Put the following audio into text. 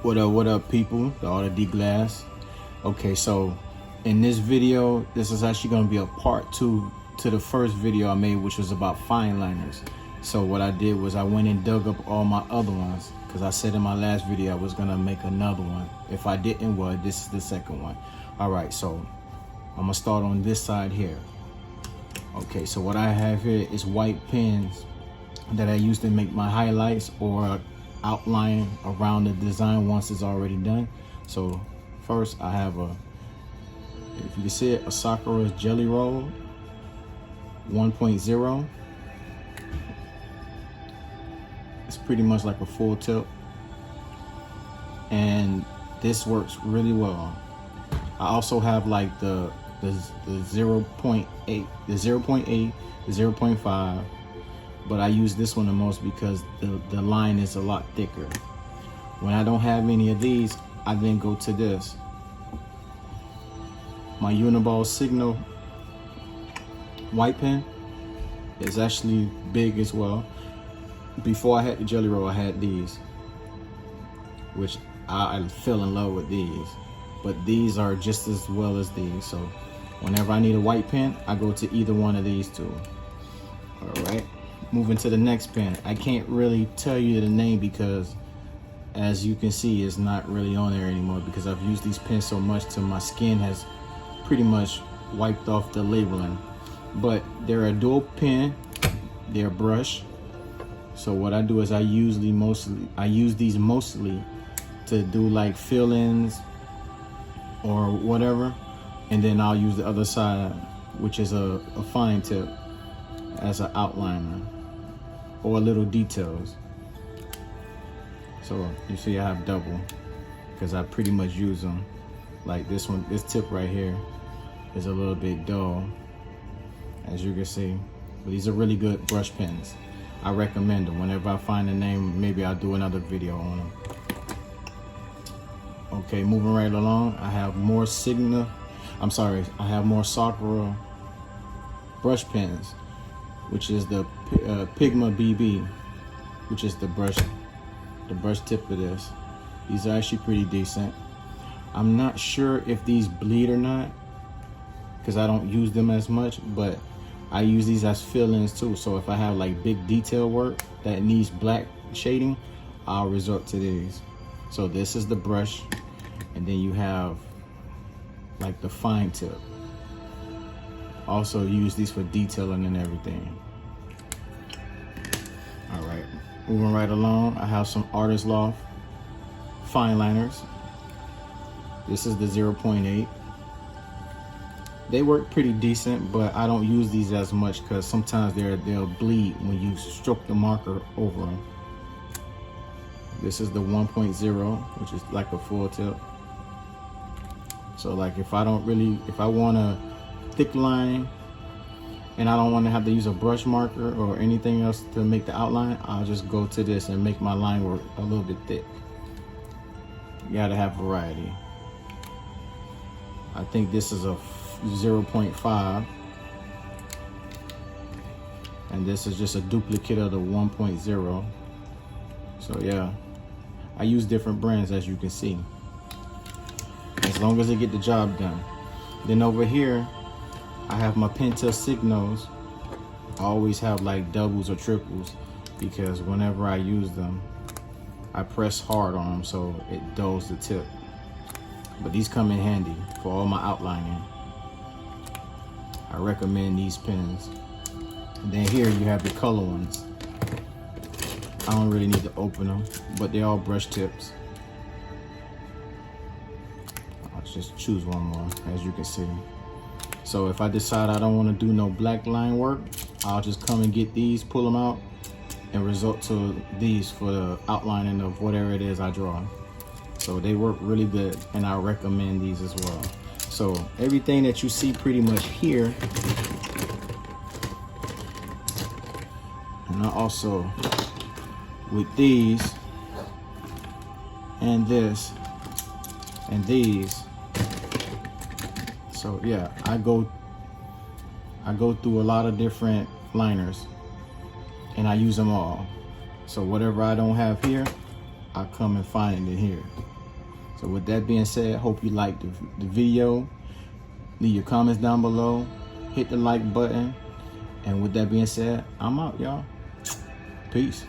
What up, people? The Art of D-Glass. Okay, so in this video, this is actually going to be a part 2 to the first video I made, which was about fine liners. So what I did was I went and dug up all my other ones, because I said in my last video I was going to make another one. If I didn't, well, this is the second one. All right, so I'm going to start on this side here. Okay, so what I have here is white pens that I use to make my highlights or outline around the design once it's already done. So first I have if you can see it, a Sakura Jelly Roll 1.0. It's pretty much like a full tip, and this works really well. I also have like the 0.8, the 0.8, the 0.5, but I use this one the most because the line is a lot thicker. When I don't have any of these, I then go to this, my Uniball Signal white pen. Is actually big as well. Before I had the Jelly Roll, I had these, which I fell in love with these, but these are just as well as these. So whenever I need a white pen, I go to either one of these two. All right, moving to the next pen. I can't really tell you the name because, as you can see, it's not really on there anymore because I've used these pens so much till my skin has pretty much wiped off the labeling. But they're a dual pen, they're a brush. So what I do is I use these mostly to do like fill-ins or whatever, and then I'll use the other side, which is a fine tip, as an outliner or little details. So you see I have double because I pretty much use them. Like this one, this tip right here is a little bit dull, as you can see, but these are really good brush pens. I recommend them. Whenever I find a name, maybe I'll do another video on them. Okay, moving right along, I have more I have more Sakura brush pens, which is the Pigma BB, which is the brush tip of this. These are actually pretty decent. I'm not sure if these bleed or not because I don't use them as much, but I use these as fill-ins too. So if I have like big detail work that needs black shading, I'll resort to these. So this is the brush, and then you have like the fine tip. Also use these for detailing and everything. All right, moving right along, I have some Artist Loft fine liners. This is the 0.8. They work pretty decent, but I don't use these as much because sometimes they'll bleed when you stroke the marker over them. This is the 1.0, which is like a full tip. So like if I want a thick line and I don't want to have to use a brush marker or anything else to make the outline, I'll just go to this and make my line work a little bit thick. You gotta have variety. I think this is a 0.5, and this is just a duplicate of the 1.0. So yeah, I use different brands, as you can see, as long as they get the job done. Then over here I have my Penta Signals. I always have like doubles or triples because whenever I use them I press hard on them so it dulls the tip. But these come in handy for all my outlining. I recommend these pens. And then here you have the color ones. I don't really need to open them, but they're all brush tips. I'll just choose one more, as you can see. So if I decide I don't want to do no black line work, I'll just come and get these, pull them out, and resort to these for the outlining of whatever it is I draw. So they work really good, and I recommend these as well. So everything that you see pretty much here, and I also with these and this and these. So yeah, I go through a lot of different liners and I use them all. So whatever I don't have here, I come and find it here. So with that being said, hope you liked the video. Leave your comments down below. Hit the like button. And with that being said, I'm out, y'all. Peace.